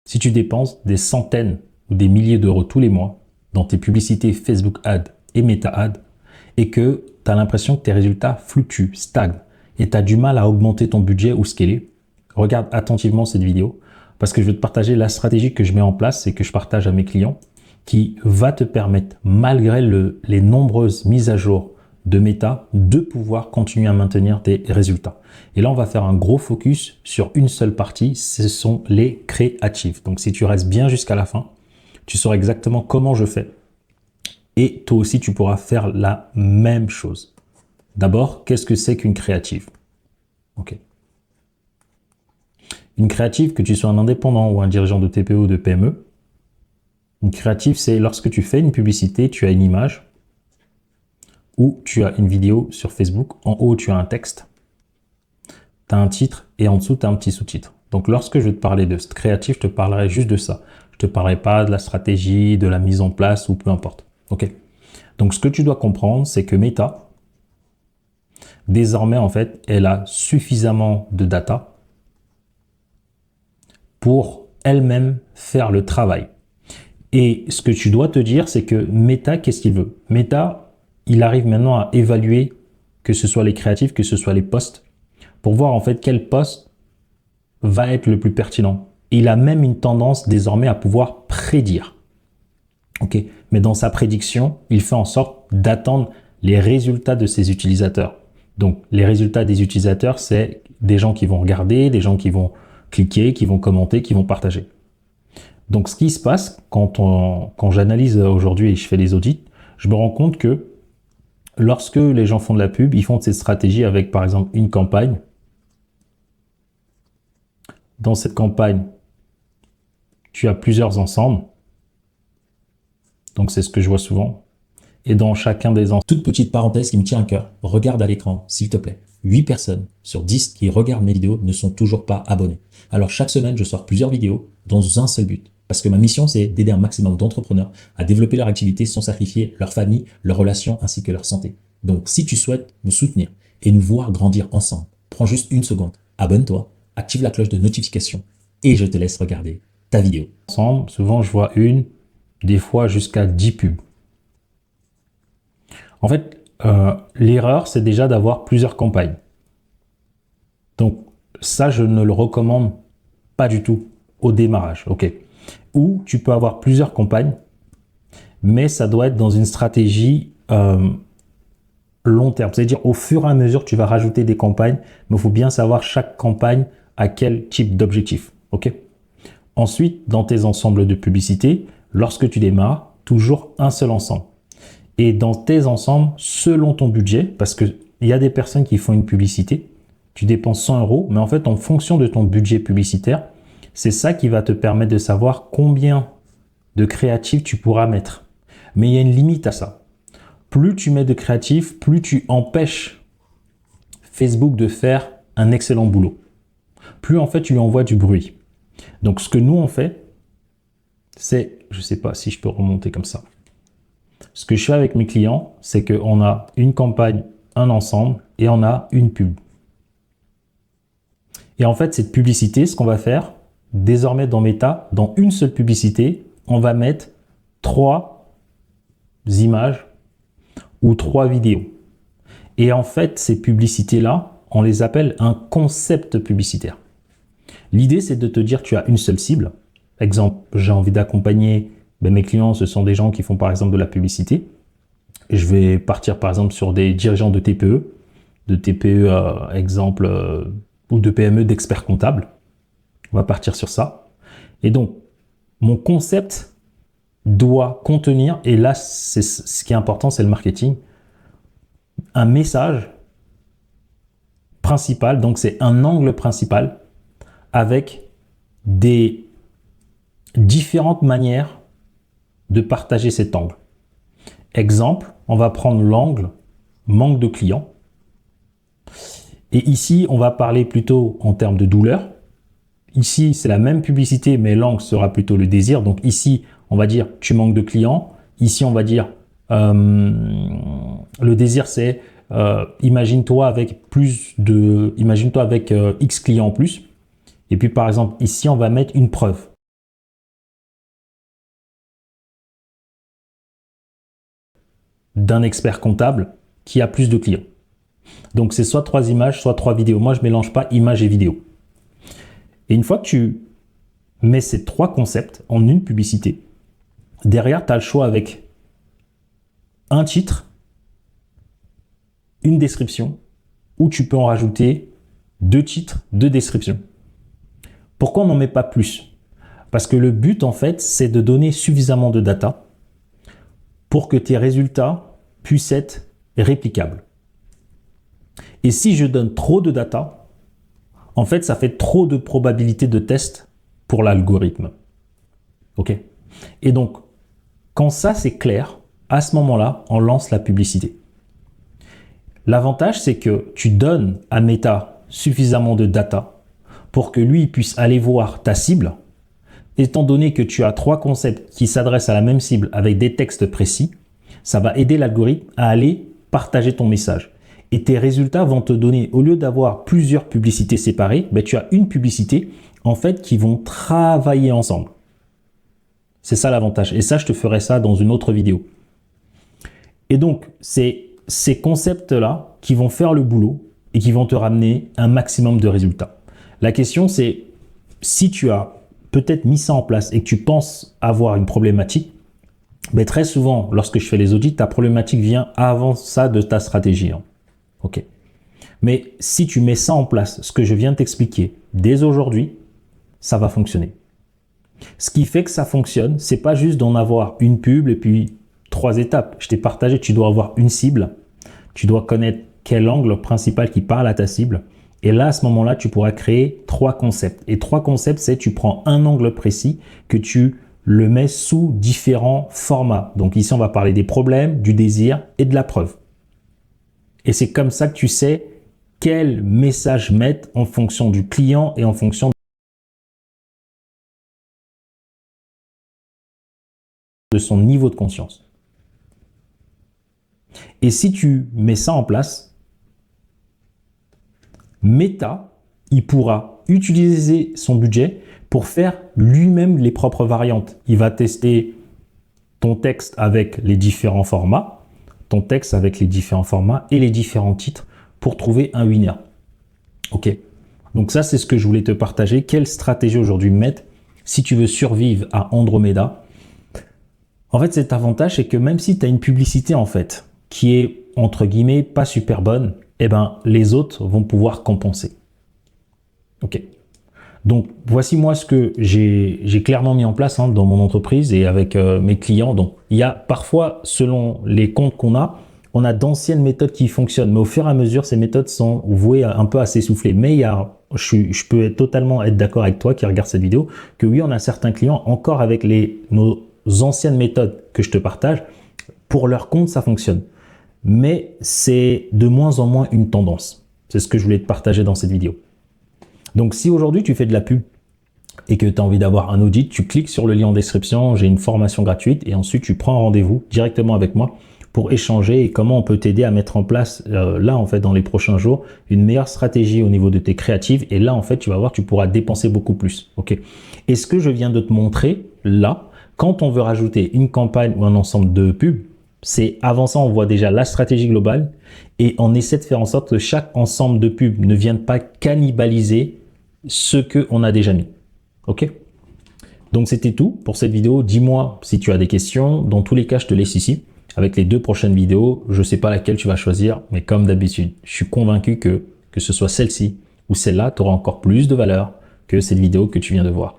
Si tu dépenses des centaines ou des milliers d'euros tous les mois dans tes publicités Facebook Ads et Meta Ads et que tu as l'impression que tes résultats fluctuent, stagnent et tu as du mal à augmenter ton budget ou scaler, regarde attentivement cette vidéo parce que je vais te partager la stratégie que je mets en place et que je partage à mes clients qui va te permettre, malgré les nombreuses mises à jour de Meta, de pouvoir continuer à maintenir tes résultats. Et là, on va faire un gros focus sur une seule partie, ce sont les créatifs. Donc, si tu restes bien jusqu'à la fin, tu sauras exactement comment je fais. Et toi aussi, tu pourras faire la même chose. D'abord, qu'est-ce que c'est qu'une créative? Ok. Une créative, que tu sois un indépendant ou un dirigeant de TPE ou de PME, une créative, c'est lorsque tu fais une publicité, tu as une image ou tu as une vidéo sur Facebook. En haut, tu as un texte, tu as un titre et en dessous, tu as un petit sous-titre. Donc, lorsque je vais te parler de créatif, je te parlerai juste de ça. Je ne te parlerai pas de la stratégie, de la mise en place ou peu importe. Ok. Donc, ce que tu dois comprendre, c'est que Meta, désormais, en fait, elle a suffisamment de data pour elle-même faire le travail. Et ce que tu dois te dire, c'est que Meta, qu'est-ce qu'il veut? Meta, il arrive maintenant à évaluer que ce soit les créatifs, que ce soit les posts, pour voir en fait quel post va être le plus pertinent. Il a même une tendance désormais à pouvoir prédire. Ok, mais dans sa prédiction, il fait en sorte d'attendre les résultats de ses utilisateurs. Donc, les résultats des utilisateurs, c'est des gens qui vont regarder, des gens qui vont cliquer, qui vont commenter, qui vont partager. Donc, ce qui se passe quand j'analyse aujourd'hui et je fais les audits, je me rends compte que lorsque les gens font de la pub, ils font de cette stratégie avec, par exemple, une campagne. Dans cette campagne, tu as plusieurs ensembles. Donc, c'est ce que je vois souvent. Et dans chacun des ensembles... Toute petite parenthèse qui me tient à cœur, regarde à l'écran, s'il te plaît. 8 personnes sur 10 qui regardent mes vidéos ne sont toujours pas abonnés. Alors, chaque semaine, je sors plusieurs vidéos dans un seul but. Parce que ma mission, c'est d'aider un maximum d'entrepreneurs à développer leur activité sans sacrifier leur famille, leurs relations ainsi que leur santé. Donc, si tu souhaites nous soutenir et nous voir grandir ensemble, prends juste une seconde, abonne-toi, active la cloche de notification et je te laisse regarder ta vidéo. Ensemble, souvent, je vois une, des fois jusqu'à 10 pubs. En fait, l'erreur, c'est déjà d'avoir plusieurs campagnes. Donc, ça, je ne le recommande pas du tout au démarrage. Ok. Ou tu peux avoir plusieurs campagnes, mais ça doit être dans une stratégie long terme. C'est-à-dire, au fur et à mesure, tu vas rajouter des campagnes, mais il faut bien savoir chaque campagne à quel type d'objectif. Ok. Ensuite, dans tes ensembles de publicité, lorsque tu démarres, toujours un seul ensemble. Et dans tes ensembles, selon ton budget, parce qu'il y a des personnes qui font une publicité, tu dépenses 100 €, mais en fait, en fonction de ton budget publicitaire, c'est ça qui va te permettre de savoir combien de créatifs tu pourras mettre. Mais il y a une limite à ça. Plus tu mets de créatifs, plus tu empêches Facebook de faire un excellent boulot. Plus en fait, tu lui envoies du bruit. Donc, ce que nous, on fait, c'est, je ne sais pas si je peux remonter comme ça. Ce que je fais avec mes clients, c'est qu'on a une campagne, un ensemble et on a une pub. Et en fait, cette publicité, ce qu'on va faire, désormais dans Meta, dans une seule publicité, on va mettre 3 images ou 3 vidéos. Et en fait, ces publicités-là, on les appelle un concept publicitaire. L'idée, c'est de te dire que tu as une seule cible. Exemple, j'ai envie d'accompagner mes clients, ce sont des gens qui font par exemple de la publicité. Je vais partir par exemple sur des dirigeants de TPE, exemple, ou de PME d'experts comptables. On va partir sur ça. Et donc, mon concept doit contenir, et là, c'est ce qui est important, c'est le marketing, un message principal, donc c'est un angle principal avec des différentes manières de partager cet angle. Exemple, on va prendre l'angle manque de clients. Et ici, on va parler plutôt en termes de douleur. Ici, c'est la même publicité, mais l'angle sera plutôt le désir. Donc ici, on va dire tu manques de clients. Ici, on va dire le désir, c'est imagine-toi avec X clients en plus. Et puis, par exemple, ici, on va mettre une preuve. d'un expert comptable qui a plus de clients. Donc, c'est soit 3 images, soit 3 vidéos. Moi, je ne mélange pas images et vidéos. Et une fois que tu mets ces 3 concepts en une publicité, derrière, tu as le choix avec un titre, une description, ou tu peux en rajouter 2 titres, 2 descriptions. Pourquoi on n'en met pas plus? Parce que le but, en fait, c'est de donner suffisamment de data pour que tes résultats puissent être réplicables. Et si je donne trop de data, en fait, ça fait trop de probabilité de test pour l'algorithme. OK? Et donc, quand ça, c'est clair, à ce moment-là, on lance la publicité. L'avantage, c'est que tu donnes à Meta suffisamment de data pour que lui puisse aller voir ta cible. Étant donné que tu as 3 concepts qui s'adressent à la même cible avec des textes précis, ça va aider l'algorithme à aller partager ton message. Et tes résultats vont te donner, au lieu d'avoir plusieurs publicités séparées, tu as une publicité en fait qui vont travailler ensemble. C'est ça l'avantage. Et ça, je te ferai ça dans une autre vidéo. Et donc, c'est ces concepts-là qui vont faire le boulot et qui vont te ramener un maximum de résultats. La question, c'est si tu as peut-être mis ça en place et que tu penses avoir une problématique, très souvent, lorsque je fais les audits, ta problématique vient avant ça de ta stratégie. OK. Mais si tu mets ça en place, ce que je viens de t'expliquer, dès aujourd'hui, ça va fonctionner. Ce qui fait que ça fonctionne, c'est pas juste d'en avoir une pub et puis 3 étapes. Je t'ai partagé, tu dois avoir une cible, tu dois connaître quel angle principal qui parle à ta cible. Et là, à ce moment-là, tu pourras créer 3 concepts. Et 3 concepts, c'est tu prends un angle précis que tu le mets sous différents formats. Donc ici, on va parler des problèmes, du désir et de la preuve. Et c'est comme ça que tu sais quel message mettre en fonction du client et en fonction de son niveau de conscience. Et si tu mets ça en place, Meta, il pourra utiliser son budget pour faire lui-même les propres variantes. Il va tester ton texte avec les différents formats, et les différents titres pour trouver un winner. OK. Donc ça, c'est ce que je voulais te partager. Quelle stratégie aujourd'hui mettre si tu veux survivre à Andromeda? En fait, cet avantage, c'est que même si tu as une publicité en fait qui est entre guillemets pas super bonne, les autres vont pouvoir compenser. OK. Donc, voici moi ce que j'ai clairement mis en place dans mon entreprise et avec mes clients. Donc, il y a parfois, selon les comptes qu'on a, on a d'anciennes méthodes qui fonctionnent. Mais au fur et à mesure, ces méthodes sont vouées un peu à s'essouffler. Mais je peux totalement être d'accord avec toi qui regarde cette vidéo, que oui, on a certains clients encore avec nos anciennes méthodes que je te partage. Pour leur compte, ça fonctionne. Mais c'est de moins en moins une tendance. C'est ce que je voulais te partager dans cette vidéo. Donc, si aujourd'hui tu fais de la pub et que tu as envie d'avoir un audit, tu cliques sur le lien en description, j'ai une formation gratuite et ensuite tu prends un rendez-vous directement avec moi pour échanger et comment on peut t'aider à mettre en place là en fait dans les prochains jours une meilleure stratégie au niveau de tes créatives et là en fait tu vas voir, tu pourras dépenser beaucoup plus. OK. Et ce que je viens de te montrer là, quand on veut rajouter une campagne ou un ensemble de pubs, c'est avant ça on voit déjà la stratégie globale et on essaie de faire en sorte que chaque ensemble de pubs ne vienne pas cannibaliser ce qu'on a déjà mis. OK? Donc, c'était tout pour cette vidéo. Dis-moi si tu as des questions. Dans tous les cas, je te laisse ici avec les 2 prochaines vidéos. Je ne sais pas laquelle tu vas choisir, mais comme d'habitude, je suis convaincu que ce soit celle-ci ou celle-là, tu auras encore plus de valeur que cette vidéo que tu viens de voir.